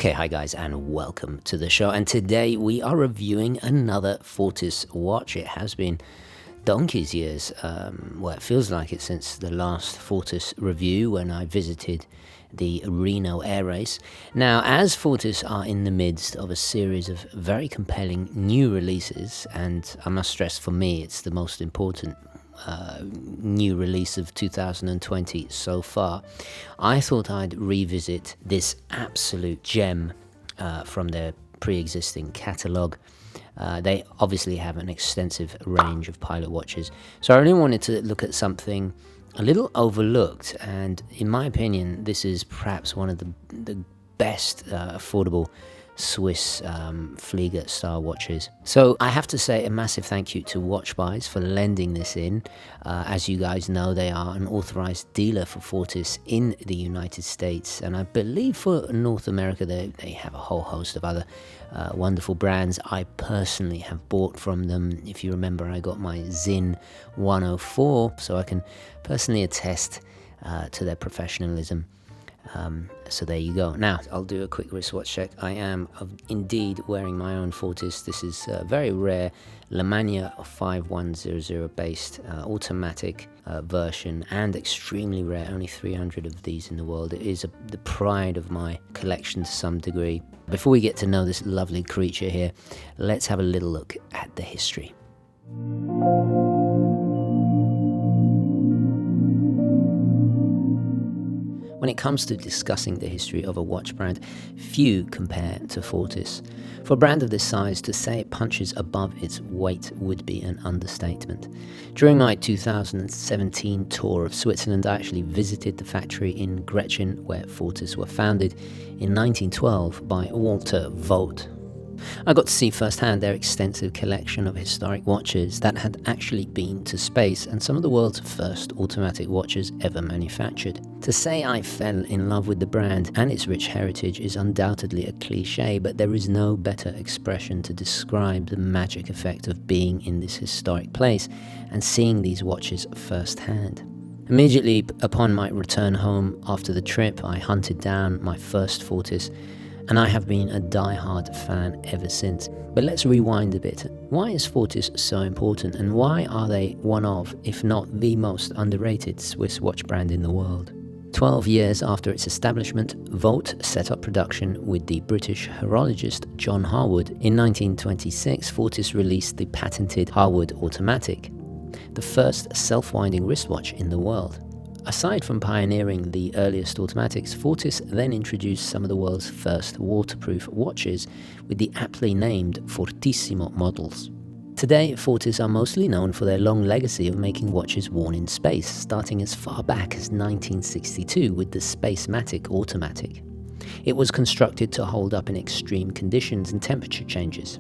Okay, hi guys, and welcome to the show. And today we are reviewing another Fortis watch. It has been donkey's years, it feels like it, since the last Fortis review when I visited the Reno air race. Now, as Fortis are in the midst of a series of very compelling new releases, and I must stress, for me, it's the most important new release of 2020 so far, I thought I'd revisit this absolute gem from their pre-existing catalogue. They obviously have an extensive range of pilot watches, so I really wanted to look at something a little overlooked, and in my opinion this is perhaps one of the best affordable Swiss Flieger style watches. So I have to say a massive thank you to Watchbuys for lending this in. As you guys know, they are an authorized dealer for Fortis in the United States, and I believe for North America they have a whole host of other wonderful brands. I personally have bought from them. If you remember, I got my Zin 104, so I can personally attest to their professionalism. So there you go. Now, I'll do a quick wristwatch check. I am indeed wearing my own Fortis. This is a very rare Lemania 5100 based automatic version, and extremely rare, only 300 of these in the world. It is the pride of my collection to some degree. Before we get to know this lovely creature here, let's have a little look at the history. When it comes to discussing the history of a watch brand, few compare to Fortis. For a brand of this size, to say it punches above its weight would be an understatement. During my 2017 tour of Switzerland, I actually visited the factory in Gretchen, where Fortis were founded in 1912 by Walter Vogt. I got to see firsthand their extensive collection of historic watches that had actually been to space, and some of the world's first automatic watches ever manufactured. To say I fell in love with the brand and its rich heritage is undoubtedly a cliche, but there is no better expression to describe the magic effect of being in this historic place and seeing these watches firsthand. Immediately upon my return home after the trip, I hunted down my first Fortis, and I have been a die-hard fan ever since. But let's rewind a bit. Why is Fortis so important, and why are they one of, if not the most underrated Swiss watch brand in the world? 12 years after its establishment, Vogt set up production with the British horologist John Harwood. In 1926, Fortis released the patented Harwood Automatic, the first self-winding wristwatch in the world. Aside from pioneering the earliest automatics, Fortis then introduced some of the world's first waterproof watches with the aptly named Fortissimo models. Today, Fortis are mostly known for their long legacy of making watches worn in space, starting as far back as 1962 with the Spacematic Automatic. It was constructed to hold up in extreme conditions and temperature changes.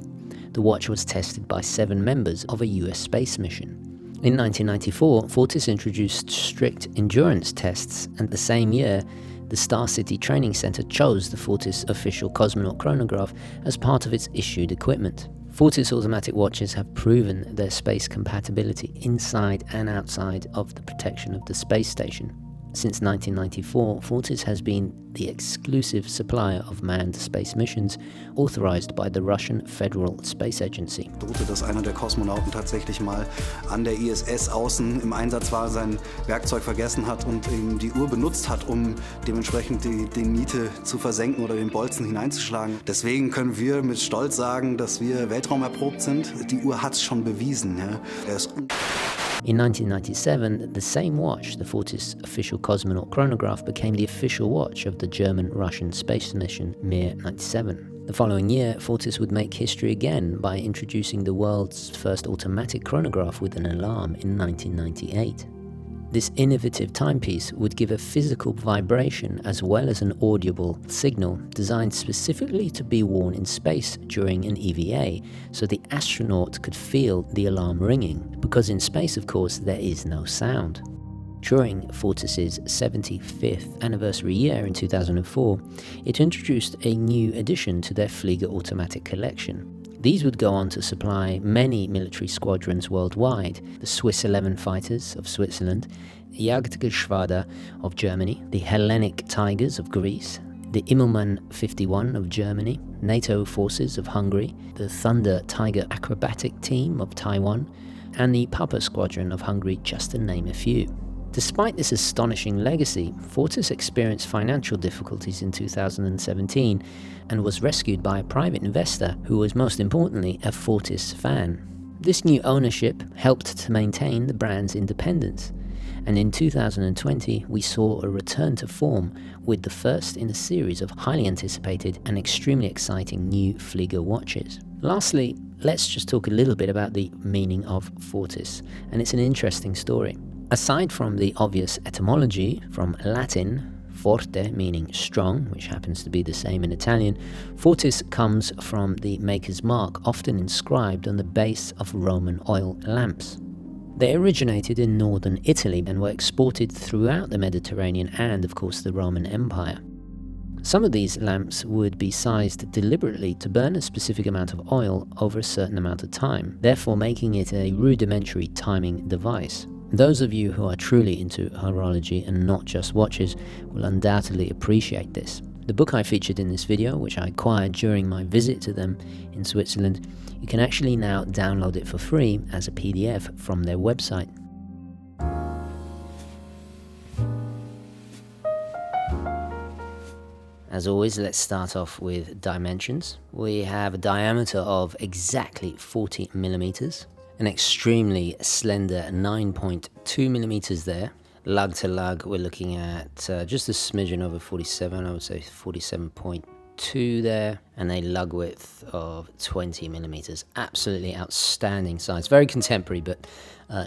The watch was tested by 7 members of a US space mission. In 1994, Fortis introduced strict endurance tests, and the same year, the Star City Training Center chose the Fortis official cosmonaut chronograph as part of its issued equipment. Fortis automatic watches have proven their space compatibility inside and outside of the protection of the space station. Since 1994, Fortis has been the exclusive supplier of manned space missions, authorized by the Russian Federal Space Agency. Dass einer der Kosmonauten tatsächlich mal an der ISS außen im Einsatz war, sein Werkzeug vergessen hat und eben die Uhr benutzt hat, um dementsprechend die Niete zu versenken oder den Bolzen hineinzuschlagen. Deswegen können wir mit Stolz sagen, dass wir weltraumerprobt sind. Die Uhr hat es schon bewiesen. Ja. In 1997, the same watch, the Fortis official cosmonaut chronograph, became the official watch of the German-Russian space mission Mir 97. The following year, Fortis would make history again by introducing the world's first automatic chronograph with an alarm in 1998. This innovative timepiece would give a physical vibration as well as an audible signal designed specifically to be worn in space during an EVA, so the astronaut could feel the alarm ringing, because in space, of course, there is no sound. During Fortis's 75th anniversary year in 2004, it introduced a new addition to their Flieger automatic collection. These would go on to supply many military squadrons worldwide: the Swiss 11 Fighters of Switzerland, Jagdgeschwader of Germany, the Hellenic Tigers of Greece, the Immelmann 51 of Germany, NATO forces of Hungary, the Thunder Tiger acrobatic team of Taiwan, and the Papa Squadron of Hungary, just to name a few. Despite this astonishing legacy, Fortis experienced financial difficulties in 2017 and was rescued by a private investor who was, most importantly, a Fortis fan. This new ownership helped to maintain the brand's independence, and in 2020 we saw a return to form with the first in a series of highly anticipated and extremely exciting new Flieger watches. Lastly, let's just talk a little bit about the meaning of Fortis, and it's an interesting story. Aside from the obvious etymology from Latin, forte meaning strong, which happens to be the same in Italian, Fortis comes from the maker's mark often inscribed on the base of Roman oil lamps. They originated in northern Italy and were exported throughout the Mediterranean and, of course, the Roman Empire. Some of these lamps would be sized deliberately to burn a specific amount of oil over a certain amount of time, therefore making it a rudimentary timing device. Those of you who are truly into horology and not just watches will undoubtedly appreciate this. The book I featured in this video, which I acquired during my visit to them in Switzerland, you can actually now download it for free as a PDF from their website. As always, let's start off with dimensions. We have a diameter of exactly 40 millimeters. An extremely slender 9.2 millimeters there. Lug to lug, we're looking at just a smidgen over 47, I would say 47.2 there, and a lug width of 20 millimeters. Absolutely outstanding size. Very contemporary, but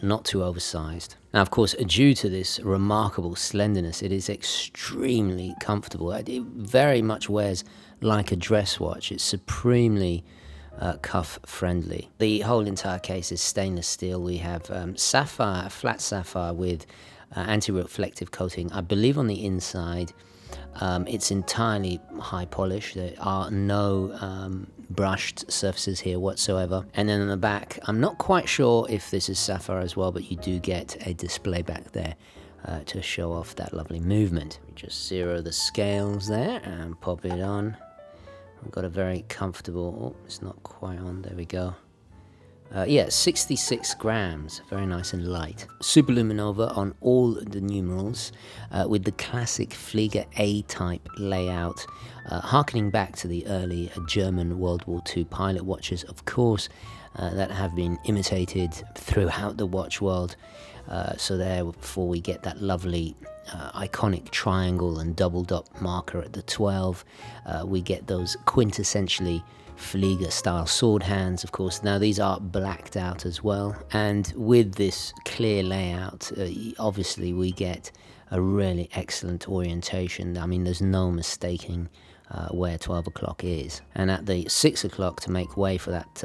not too oversized. Now, of course, due to this remarkable slenderness, it is extremely comfortable. It very much wears like a dress watch. It's supremely cuff friendly. The whole entire case is stainless steel. We have sapphire, flat sapphire with anti-reflective coating. I believe on the inside it's entirely high polish. There are no brushed surfaces here whatsoever. And then on the back, I'm not quite sure if this is sapphire as well, but you do get a display back there to show off that lovely movement. We just zero the scales there and pop it on. I've got a very comfortable, oh, it's not quite on, there we go. 66 grams, very nice and light. Superluminova on all the numerals with the classic Flieger A-type layout, harkening back to the early German World War II pilot watches, of course, that have been imitated throughout the watch world. So therefore we get that lovely iconic triangle and double dot marker at the 12. We get those quintessentially Flieger style sword hands, of course. Now these are blacked out as well, and with this clear layout obviously we get a really excellent orientation. I mean, there's no mistaking where 12 o'clock is. And at the 6 o'clock, to make way for that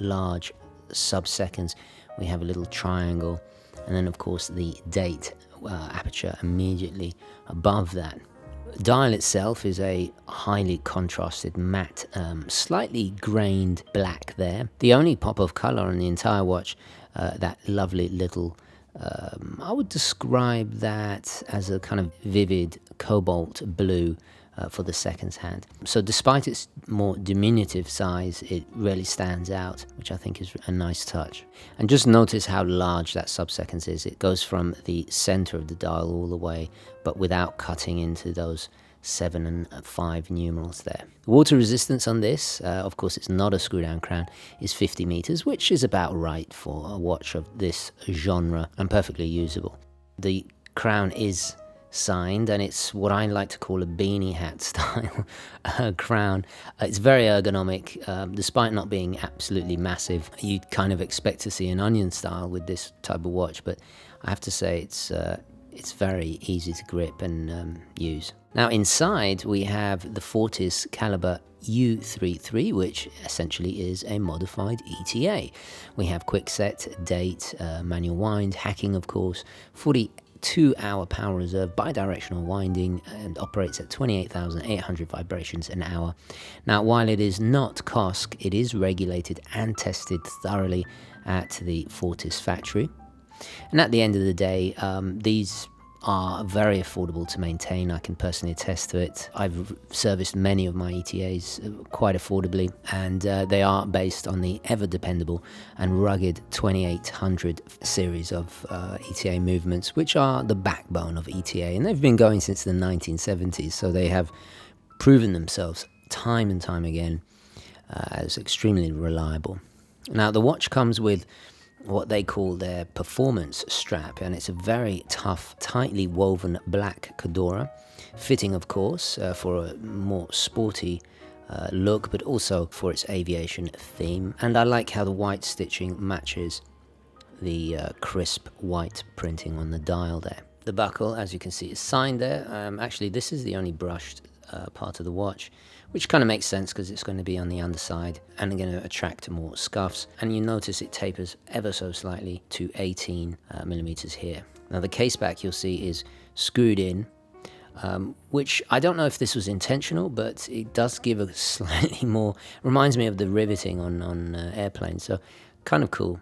large sub-seconds, we have a little triangle, and then of course the date aperture immediately above that. The dial itself is a highly contrasted matte, slightly grained black there. The only pop of color on the entire watch, that lovely little, I would describe that as a kind of vivid cobalt blue for the seconds hand. So despite its more diminutive size, it really stands out, which I think is a nice touch. And just notice how large that sub-seconds is. It goes from the center of the dial all the way, but without cutting into those 7 and 5 numerals there. The water resistance on this, of course it's not a screw-down crown, is 50 meters, which is about right for a watch of this genre and perfectly usable. The crown is signed, and it's what I like to call a beanie hat style crown. It's very ergonomic, despite not being absolutely massive. You'd kind of expect to see an onion style with this type of watch, but I have to say it's very easy to grip and use. Now inside we have the Fortis caliber U33, which essentially is a modified ETA. We have quick set, date, manual wind, hacking of course, 42-hour power reserve, bidirectional winding, and operates at 28,800 vibrations an hour. Now, while it is not COSC, it is regulated and tested thoroughly at the Fortis factory. And at the end of the day, these are very affordable to maintain. I can personally attest to it. I've serviced many of my ETAs quite affordably, and they are based on the ever-dependable and rugged 2800 series of ETA movements, which are the backbone of ETA, and they've been going since the 1970s, so they have proven themselves time and time again as extremely reliable. Now, the watch comes with what they call their performance strap, and it's a very tough, tightly woven black Cadora, fitting of course for a more sporty look, but also for its aviation theme. And I like how the white stitching matches the crisp white printing on the dial there. The buckle, as you can see, is signed there. Actually, this is the only brushed part of the watch, which kind of makes sense because it's going to be on the underside and going to attract more scuffs. And you notice it tapers ever so slightly to 18 millimeters here. Now the case back, you'll see, is screwed in, which I don't know if this was intentional, but it does give a slightly more, reminds me of the riveting on airplanes, so kind of cool.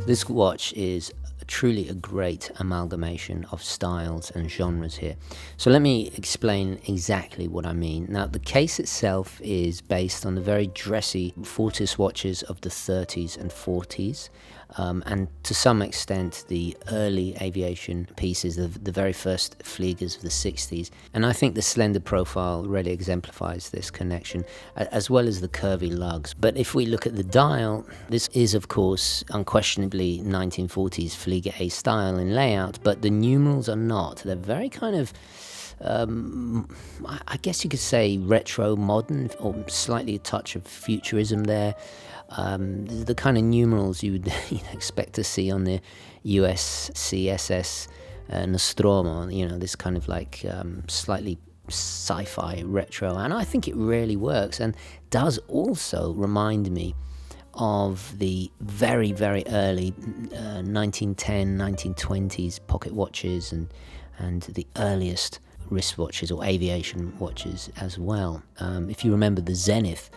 This watch is truly a great amalgamation of styles and genres here. So let me explain exactly what I mean. Now, the case itself is based on the very dressy Fortis watches of the 30s and 40s, and to some extent the early aviation pieces, the very first fliegers of the 60s. And I think the slender profile really exemplifies this connection, as well as the curvy lugs. But if we look at the dial, this is of course unquestionably 1940s Flieger A style in layout, but the numerals are not. They're very kind of I guess you could say retro modern, or slightly a touch of futurism there. The kind of numerals you would expect to see on the US CSS Nostromo, this kind of like slightly sci-fi retro, and I think it really works, and does also remind me of the very, very early 1910, 1920s pocket watches and the earliest wristwatches or aviation watches as well. If you remember the Zenith,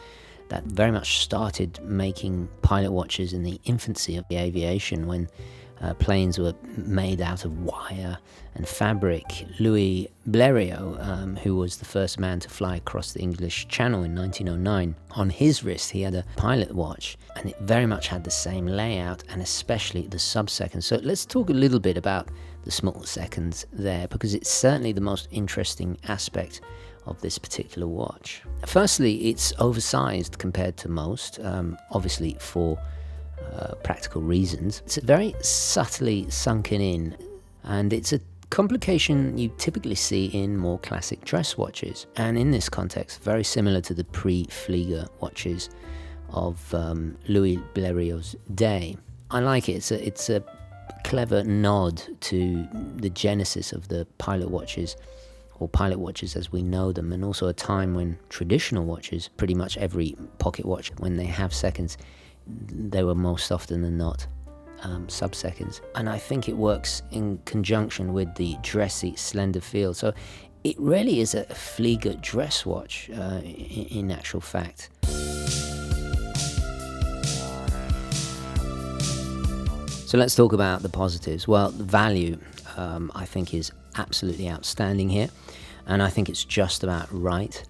that very much started making pilot watches in the infancy of the aviation, when planes were made out of wire and fabric. Louis Blériot, who was the first man to fly across the English Channel in 1909, on his wrist he had a pilot watch, and it very much had the same layout, and especially the sub-seconds. So let's talk a little bit about the small seconds there, because it's certainly the most interesting aspect of this particular watch. Firstly, it's oversized compared to most, obviously for practical reasons. It's very subtly sunken in, and it's a complication you typically see in more classic dress watches, and in this context very similar to the pre-Flieger watches of Louis Blériot's day. I like it. It's a clever nod to the genesis of the pilot watches, or pilot watches as we know them, and also a time when traditional watches, pretty much every pocket watch, when they have seconds, they were most often than not sub-seconds. And I think it works in conjunction with the dressy, slender feel. So it really is a Flieger dress watch in actual fact. So let's talk about the positives. Well, the value I think is absolutely outstanding here, and I think it's just about right.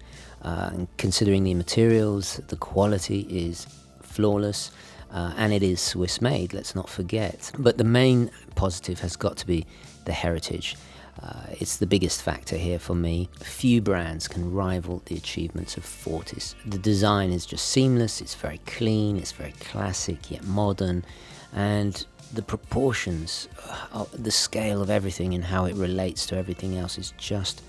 Considering the materials, the quality is flawless, and it is Swiss made, let's not forget. But the main positive has got to be the heritage. It's the biggest factor here for me. Few brands can rival the achievements of Fortis. The design is just seamless, it's very clean, it's very classic yet modern, and the proportions, the scale of everything and how it relates to everything else is just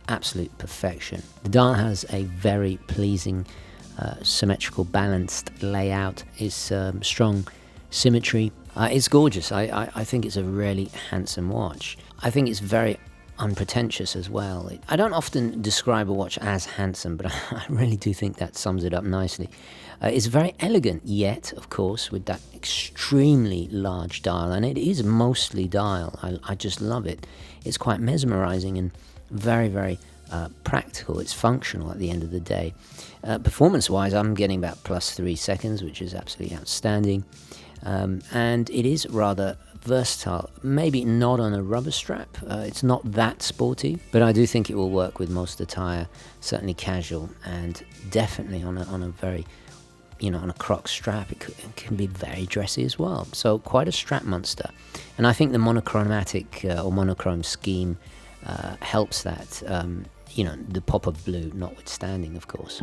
absolute perfection. The dial has a very pleasing symmetrical, balanced layout. It's strong symmetry. It's gorgeous. I think it's a really handsome watch. I think it's very unpretentious as well. I don't often describe a watch as handsome, but I really do think that sums it up nicely. It's very elegant, yet, of course, with that extremely large dial, and it is mostly dial. I just love it. It's quite mesmerizing and very, very practical, it's functional at the end of the day. Performance-wise, I'm getting about +3 seconds, which is absolutely outstanding. And it is rather versatile, maybe not on a rubber strap, it's not that sporty, but I do think it will work with most attire, certainly casual, and definitely on a very, on a croc strap, it can be very dressy as well. So quite a strap monster. And I think the monochromatic or monochrome scheme helps that, the pop of blue notwithstanding, of course.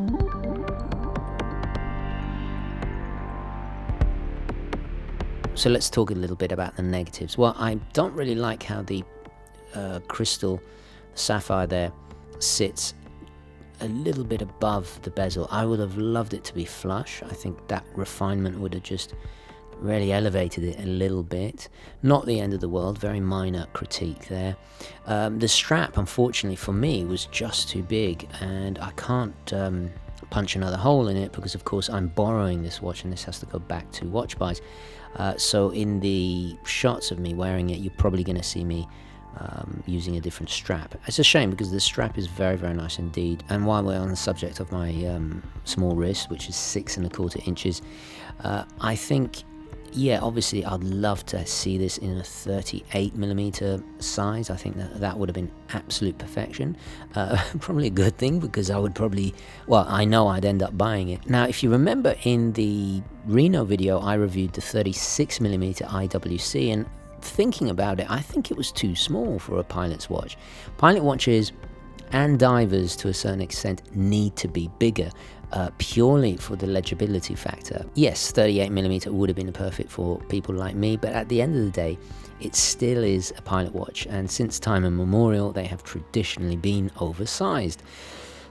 So let's talk a little bit about the negatives. Well, I don't really like how the crystal sapphire there sits a little bit above the bezel. I would have loved it to be flush. I think that refinement would have just really elevated it a little bit. Not the end of the world, very minor critique there. The strap, unfortunately for me, was just too big, and I can't punch another hole in it because, of course, I'm borrowing this watch and this has to go back to Watch Buys. So in the shots of me wearing it, you're probably going to see me using a different strap. It's a shame because the strap is very, very nice indeed. And while we're on the subject of my small wrist, which is 6¼ inches, I think, yeah, obviously I'd love to see this in a 38mm size. I think that would have been absolute perfection. Probably a good thing because I would probably, well, I know I'd end up buying it. Now, if you remember in the Reno video, I reviewed the 36mm IWC, and thinking about it, I think it was too small for a pilot's watch. Pilot watches and divers to a certain extent need to be bigger, purely for the legibility factor. Yes, 38mm would have been perfect for people like me, but at the end of the day, it still is a pilot watch, and since time immemorial, they have traditionally been oversized.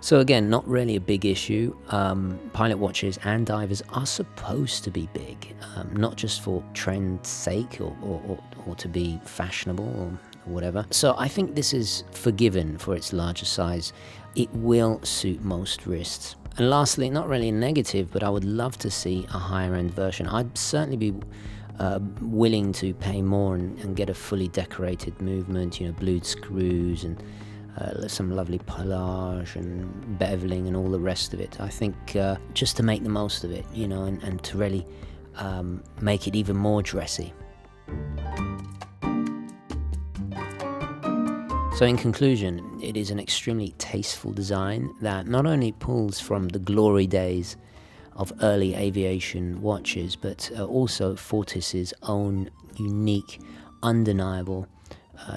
So again, not really a big issue. Pilot watches and divers are supposed to be big, not just for trend's sake or to be fashionable or whatever. So I think this is forgiven for its larger size. It will suit most wrists. And lastly, not really a negative, but I would love to see a higher end version. I'd certainly be willing to pay more and get a fully decorated movement, blued screws and some lovely pelage and beveling and all the rest of it. I think just to make the most of it, and to really make it even more dressy. So in conclusion, it is an extremely tasteful design that not only pulls from the glory days of early aviation watches, but also Fortis's own unique, undeniable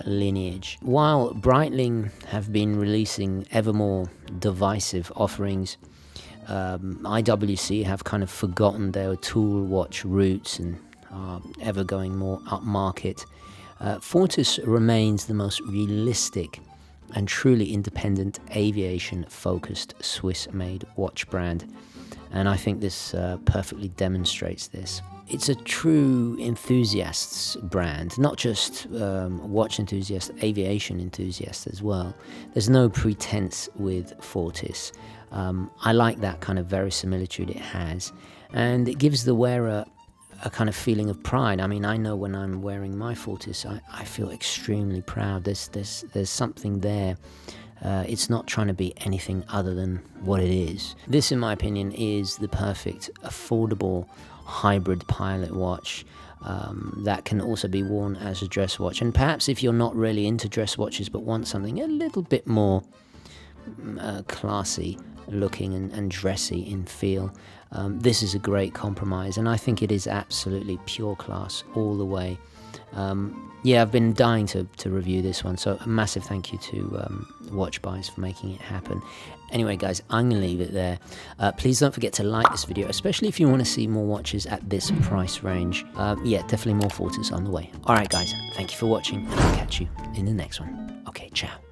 lineage. While Breitling have been releasing ever more divisive offerings, IWC have kind of forgotten their tool watch roots and are ever going more upmarket. Fortis remains the most realistic and truly independent aviation-focused Swiss-made watch brand, and I think this perfectly demonstrates this. It's a true enthusiasts brand, not just watch enthusiasts, aviation enthusiasts as well. There's no pretense with Fortis. I like that kind of verisimilitude it has, and it gives the wearer a kind of feeling of pride. I mean, I know when I'm wearing my Fortis, I feel extremely proud. There's something there. It's not trying to be anything other than what it is. This, in my opinion, is the perfect, affordable, hybrid pilot watch that can also be worn as a dress watch. And perhaps if you're not really into dress watches but want something a little bit more classy looking and dressy in feel, this is a great compromise, and I think it is absolutely pure class all the way. Yeah, I've been dying to review this one, so a massive thank you to Watch Buys for making it happen. Anyway, guys, I'm going to leave it there. Please don't forget to like this video, especially if you want to see more watches at this price range. Yeah, definitely more Fortis on the way. Alright, guys, thank you for watching, and I'll catch you in the next one. Okay, ciao.